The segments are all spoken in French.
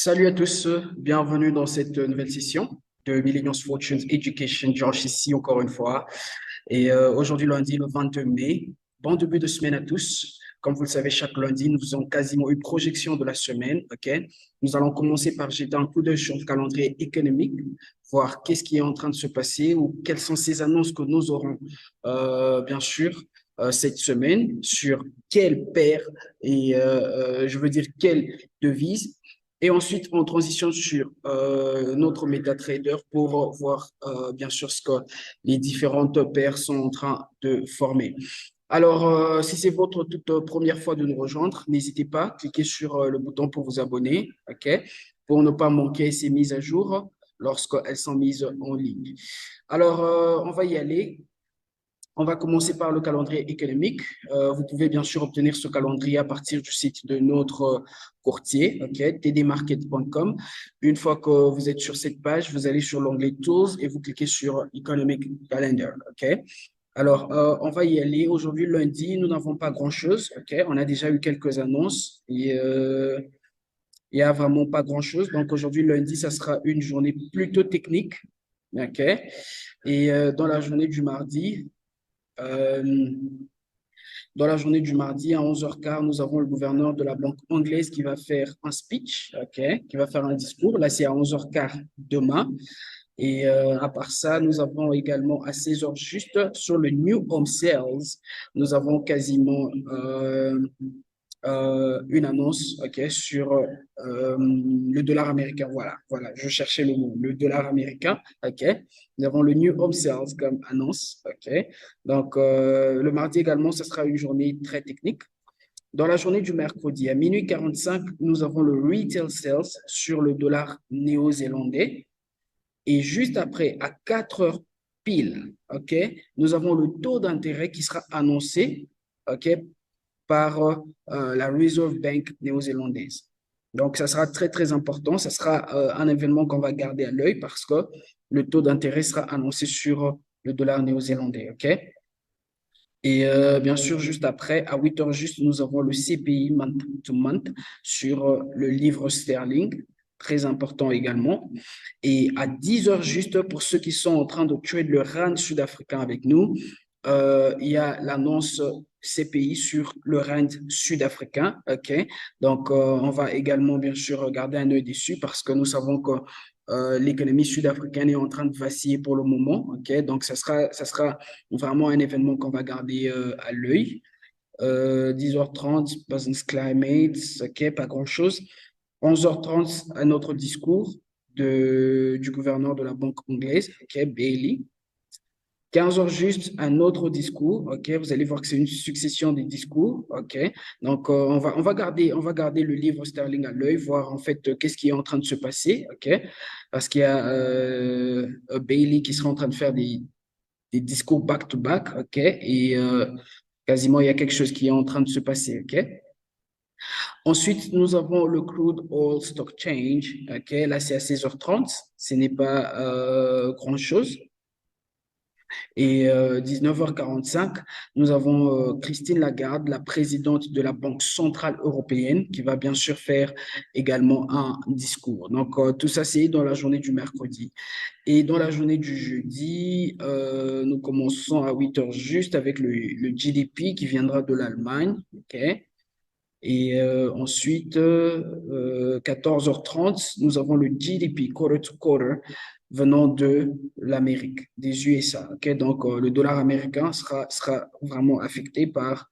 Salut à tous, bienvenue dans cette nouvelle session de Millennials Fortunes Education. Josh ici encore une fois. Et aujourd'hui, lundi, le 22 mai. Bon début de semaine à tous. Comme vous le savez, chaque lundi, nous faisons quasiment une projection de la semaine. Ok. Nous allons commencer par jeter un coup d'œil sur le calendrier économique, voir qu'est-ce qui est en train de se passer ou quelles sont ces annonces que nous aurons, bien sûr, cette semaine, sur quelle paire et je veux dire quelle devise. Et ensuite, on transitionne sur notre MetaTrader pour voir bien sûr ce que les différentes paires sont en train de former. Alors, si c'est votre toute première fois de nous rejoindre, n'hésitez pas, cliquez sur le bouton pour vous abonner, OK, pour ne pas manquer ces mises à jour lorsqu'elles sont mises en ligne. Alors, on va y aller. On va commencer par le calendrier économique. Vous pouvez bien sûr obtenir ce calendrier à partir du site de notre courtier, ok, tdmarket.com. Une fois que vous êtes sur cette page, vous allez sur l'onglet Tools et vous cliquez sur Economic Calendar, ok. Alors, on va y aller. Aujourd'hui, lundi, nous n'avons pas grand-chose, ok. On a déjà eu quelques annonces et il n'y a vraiment pas grand-chose. Donc, aujourd'hui, lundi, ça sera une journée plutôt technique, ok. Et euh, dans la journée du mardi à 11h15, nous avons le gouverneur de la banque anglaise qui va faire un speech, ok, qui va faire un discours. Là, c'est à 11h15 demain. Et à part ça, nous avons également à 16h juste sur le New Home Sales, nous avons quasiment une annonce, ok, sur le dollar américain. Voilà, voilà, je cherchais le mot, le dollar américain, ok. Nous avons le New Home Sales comme annonce, ok. Donc, le mardi également, ce sera une journée très technique. Dans la journée du mercredi, à minuit 45, nous avons le Retail Sales sur le dollar néo-zélandais. Et juste après, à 4 heures pile, ok, nous avons le taux d'intérêt qui sera annoncé, ok, par la Reserve Bank néo-zélandaise. Donc, ça sera très, très important. Ça sera un événement qu'on va garder à l'œil parce que le taux d'intérêt sera annoncé sur le dollar néo-zélandais. OK? Et bien sûr, juste après, à 8 heures juste, nous avons le CPI month to month sur le livre sterling, très important également. Et à 10 heures juste, pour ceux qui sont en train de trade le rand sud-africain avec nous, il y a l'annonce CPI sur le rand sud-africain. OK? Donc, on va également, bien sûr, garder un œil dessus parce que nous savons que l'économie sud-africaine est en train de vaciller pour le moment. OK? Donc, ça sera vraiment un événement qu'on va garder à l'œil. 10h30, Business Climate, OK, pas grand-chose. 11h30, un autre discours du gouverneur de la banque anglaise, OK, Bailey. 15 heures juste, un autre discours, ok? Vous allez voir que c'est une succession des discours, ok? Donc, on va garder le livre Sterling à l'œil, voir en fait qu'est-ce qui est en train de se passer, ok? Parce qu'il y a Bailey qui sera en train de faire des discours back-to-back, ok? Et quasiment, il y a quelque chose qui est en train de se passer, ok? Ensuite, nous avons le Crude Oil Stock Change, ok? Là, c'est à 16h30, ce n'est pas grand-chose. Et 19h45, nous avons Christine Lagarde, la présidente de la Banque centrale européenne, qui va bien sûr faire également un discours. Donc, tout ça, c'est dans la journée du mercredi. Et dans la journée du jeudi, nous commençons à 8 heures juste avec le GDP qui viendra de l'Allemagne. OK? Et ensuite, 14h30, nous avons le GDP quarter to quarter venant de l'Amérique, des USA. Ok. Donc, le dollar américain sera vraiment affecté par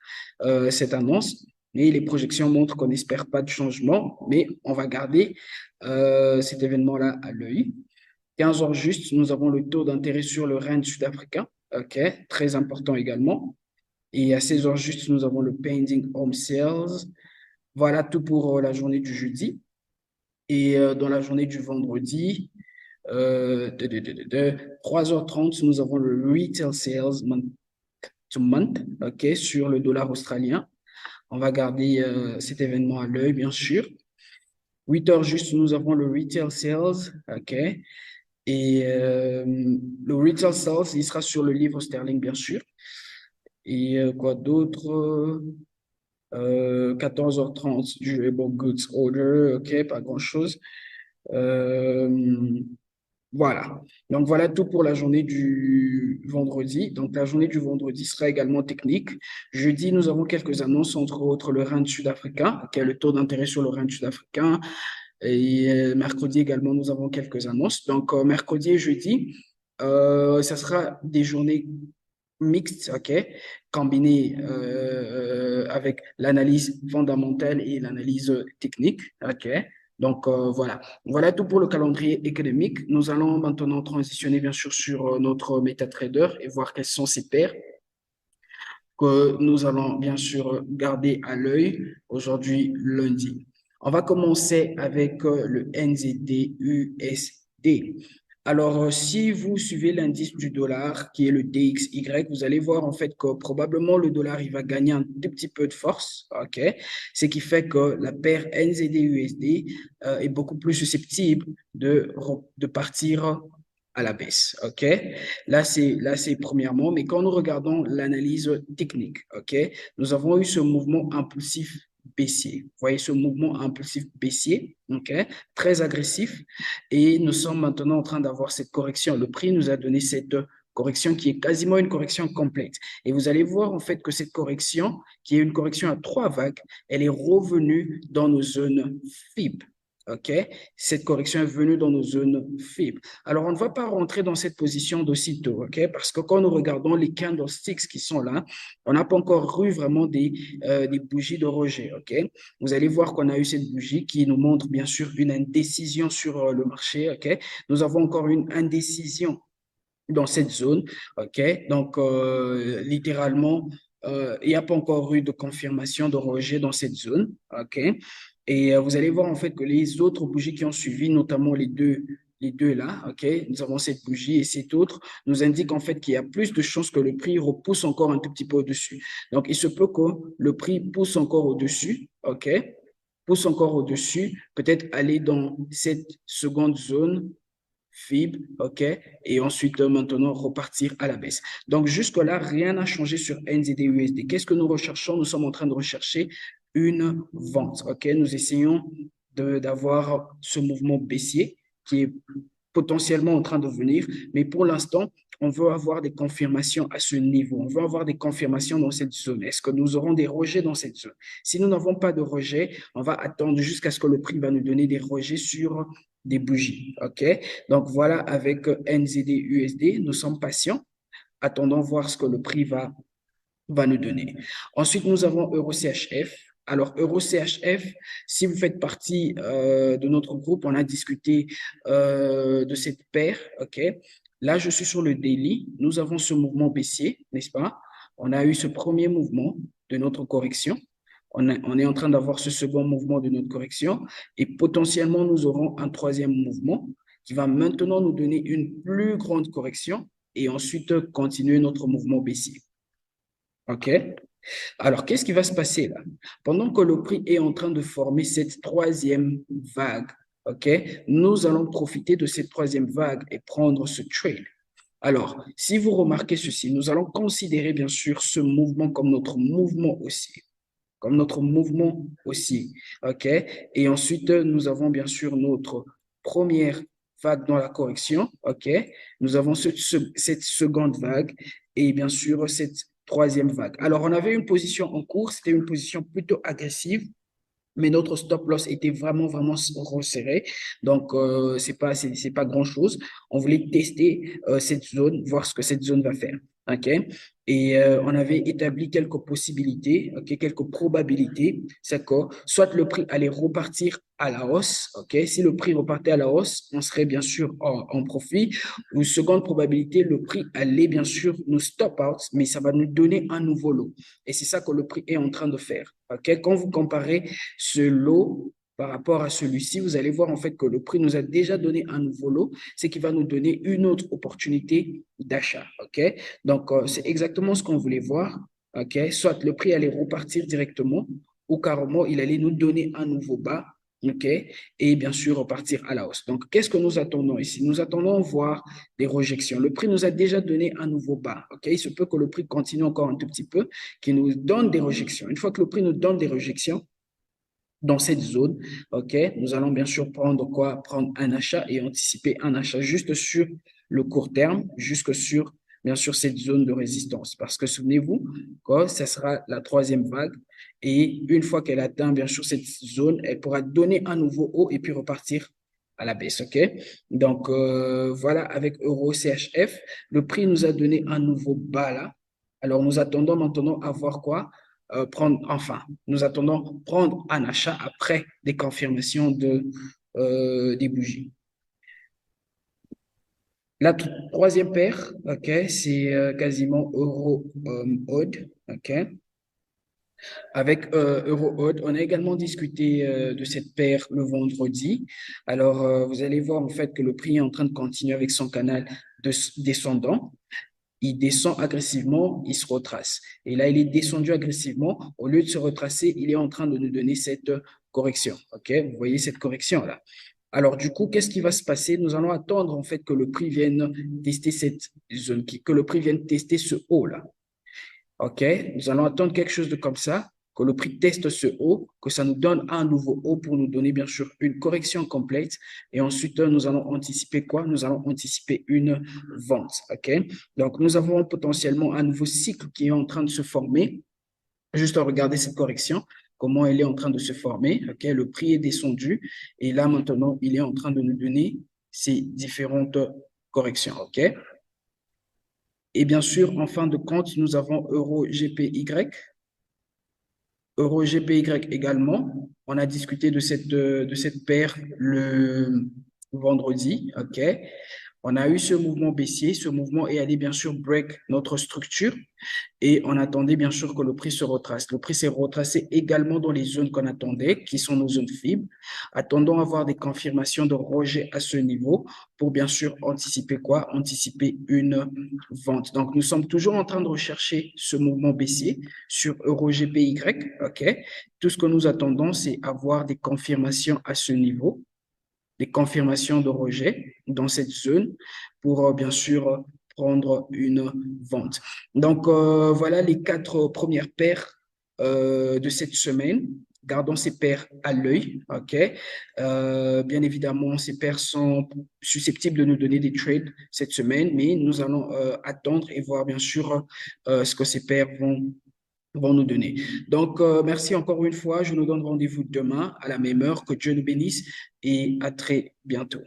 cette annonce. Et les projections montrent qu'on n'espère pas de changement, mais on va garder cet événement-là à l'œil. 15 heures juste, nous avons le taux d'intérêt sur le rand sud-africain, ok, très important également. Et à 16 heures juste, nous avons le pending home sales. Voilà tout pour la journée du jeudi. Et dans la journée du vendredi, 3h30, nous avons le retail sales month to month, ok, sur le dollar australien. On va garder cet événement à l'œil, bien sûr. 8 heures juste, nous avons le retail sales, ok. Et le retail sales, il sera sur le livre sterling, bien sûr. Et quoi d'autre? 14h30, durable goods order, OK, pas grand-chose. Euh, voilà. Donc, voilà tout pour la journée du vendredi. Donc, la journée du vendredi sera également technique. Jeudi, nous avons quelques annonces, entre autres le rand sud-africain, qui est le taux d'intérêt sur le rand sud-africain. Et mercredi également, nous avons quelques annonces. Donc, mercredi et jeudi, ça sera des journées mixtes, OK, combinées avec l'analyse fondamentale et l'analyse technique, OK. Donc, voilà. Voilà tout pour le calendrier économique. Nous allons maintenant transitionner, bien sûr, sur notre MetaTrader et voir quelles sont ces paires que nous allons, bien sûr, garder à l'œil aujourd'hui, lundi. On va commencer avec le NZD-USD. Alors, si vous suivez l'indice du dollar, qui est le DXY, vous allez voir en fait que probablement le dollar, il va gagner un tout petit peu de force, OK? Ce qui fait que la paire NZD-USD est beaucoup plus susceptible de partir à la baisse, OK? Là, c'est premièrement, mais quand nous regardons l'analyse technique, OK, nous avons eu ce mouvement impulsif baissier. Vous voyez ce mouvement impulsif baissier, OK, très agressif, et nous sommes maintenant en train d'avoir cette correction. Le prix nous a donné cette correction qui est quasiment une correction complète. Et vous allez voir en fait que cette correction, qui est une correction à trois vagues, elle est revenue dans nos zones FIB. OK? Cette correction est venue dans nos zones FIB. Alors, on ne va pas rentrer dans cette position d'aussitôt, OK? Parce que quand nous regardons les candlesticks qui sont là, on n'a pas encore eu vraiment des bougies de rejet, OK? Vous allez voir qu'on a eu cette bougie qui nous montre bien sûr une indécision sur le marché, OK? Nous avons encore une indécision dans cette zone, OK? Donc, littéralement, il n'y a pas encore eu de confirmation de rejet dans cette zone, OK? Et vous allez voir en fait que les autres bougies qui ont suivi, notamment les deux là, OK? Nous avons cette bougie et cette autre, nous indiquent en fait qu'il y a plus de chances que le prix repousse encore un tout petit peu au-dessus. Donc, il se peut que le prix pousse encore au-dessus, OK? Pousse encore au-dessus, peut-être aller dans cette seconde zone FIB, OK, et ensuite maintenant repartir à la baisse. Donc jusque-là, rien n'a changé sur NZD-USD. Qu'est-ce que nous recherchons? Nous sommes en train de rechercher une vente, OK. Nous essayons d'avoir ce mouvement baissier qui est potentiellement en train de venir, mais pour l'instant, on veut avoir des confirmations à ce niveau. On veut avoir des confirmations dans cette zone. Est-ce que nous aurons des rejets dans cette zone? Si nous n'avons pas de rejets, on va attendre jusqu'à ce que le prix va nous donner des rejets sur des bougies. OK? Donc voilà, avec NZD-USD, nous sommes patients, attendons voir ce que le prix va nous donner. Ensuite, nous avons EURO-CHF. Alors, EURO-CHF, si vous faites partie de notre groupe, on a discuté de cette paire, OK? Là, je suis sur le daily. Nous avons ce mouvement baissier, n'est-ce pas? On a eu ce premier mouvement de notre correction. On est en train d'avoir ce second mouvement de notre correction et potentiellement, nous aurons un troisième mouvement qui va maintenant nous donner une plus grande correction et ensuite continuer notre mouvement baissier. OK? Alors, qu'est-ce qui va se passer là? Pendant que le prix est en train de former cette troisième vague, OK? Nous allons profiter de cette troisième vague et prendre ce trade. Alors, si vous remarquez ceci, nous allons considérer bien sûr ce mouvement comme notre mouvement haussier. Comme notre mouvement haussier. OK? Et ensuite, nous avons bien sûr notre première vague dans la correction. OK? Nous avons cette seconde vague et bien sûr cette troisième vague. Alors, on avait une position en cours, c'était une position plutôt agressive, mais notre stop loss était vraiment, vraiment resserré. Donc, c'est pas grand-chose. On voulait tester cette zone, voir ce que cette zone va faire. OK? Et on avait établi quelques possibilités, OK, quelques probabilités. C'est que soit le prix allait repartir à la hausse, OK? Si le prix repartait à la hausse, on serait bien sûr en profit. Une seconde probabilité, le prix allait bien sûr nous stop out, mais ça va nous donner un nouveau lot. Et c'est ça que le prix est en train de faire. OK? Quand vous comparez ce lot par rapport à celui-ci, vous allez voir en fait que le prix nous a déjà donné un nouveau lot, c'est qui va nous donner une autre opportunité d'achat. OK? Donc, c'est exactement ce qu'on voulait voir. OK? Soit le prix allait repartir directement ou carrément, il allait nous donner un nouveau bas OK, et bien sûr repartir à la hausse. Donc, qu'est-ce que nous attendons ici? Nous attendons voir des rejections. Le prix nous a déjà donné un nouveau bas. OK, il se peut que le prix continue encore un tout petit peu, qu'il nous donne des rejections. Une fois que le prix nous donne des rejections, dans cette zone, OK, nous allons bien sûr prendre quoi? Prendre un achat et anticiper un achat juste sur le court terme, jusque sur, bien sûr, cette zone de résistance. Parce que souvenez-vous, quoi, ça sera la troisième vague. Et une fois qu'elle atteint, bien sûr, cette zone, elle pourra donner un nouveau haut et puis repartir à la baisse, OK? Donc, voilà, avec Euro CHF, le prix nous a donné un nouveau bas là. Alors, nous attendons maintenant à voir quoi? Nous attendons prendre un achat après des confirmations des bougies. La troisième paire, ok, c'est quasiment euro-odd, ok. Avec euro-odd, on a également discuté de cette paire le vendredi. Alors, vous allez voir en fait que le prix est en train de continuer avec son canal descendant. Il descend agressivement, il se retrace. Et là, il est descendu agressivement. Au lieu de se retracer, il est en train de nous donner cette correction. OK? Vous voyez cette correction-là. Alors, du coup, qu'est-ce qui va se passer? Nous allons attendre, en fait, que le prix vienne tester cette zone, que le prix vienne tester ce haut-là. OK? Nous allons attendre quelque chose de comme ça, que le prix teste ce haut, que ça nous donne un nouveau haut pour nous donner bien sûr une correction complète. Et ensuite, nous allons anticiper quoi? Nous allons anticiper une vente. OK? Donc, nous avons potentiellement un nouveau cycle qui est en train de se former. Juste à regarder cette correction, comment elle est en train de se former. OK? Le prix est descendu et là, maintenant, il est en train de nous donner ces différentes corrections. OK? Et bien sûr, en fin de compte, nous avons Euro GPY. Euro GPY également. On a discuté de cette paire le vendredi. OK. On a eu ce mouvement baissier. Ce mouvement est allé bien sûr break notre structure et on attendait bien sûr que le prix se retrace. Le prix s'est retracé également dans les zones qu'on attendait, qui sont nos zones faibles. Attendons à avoir des confirmations de rejet à ce niveau pour bien sûr anticiper quoi? Anticiper une vente. Donc, nous sommes toujours en train de rechercher ce mouvement baissier sur Euro GPY. OK. Tout ce que nous attendons, c'est avoir des confirmations à ce niveau, des confirmations de rejet dans cette zone pour bien sûr prendre une vente. Donc, voilà les quatre premières paires de cette semaine. Gardons ces paires à l'œil, OK? Bien évidemment, ces paires sont susceptibles de nous donner des trades cette semaine, mais nous allons attendre et voir bien sûr ce que ces paires vont nous donner. Donc, merci encore une fois. Je nous donne rendez-vous demain à la même heure. Que Dieu nous bénisse et à très bientôt.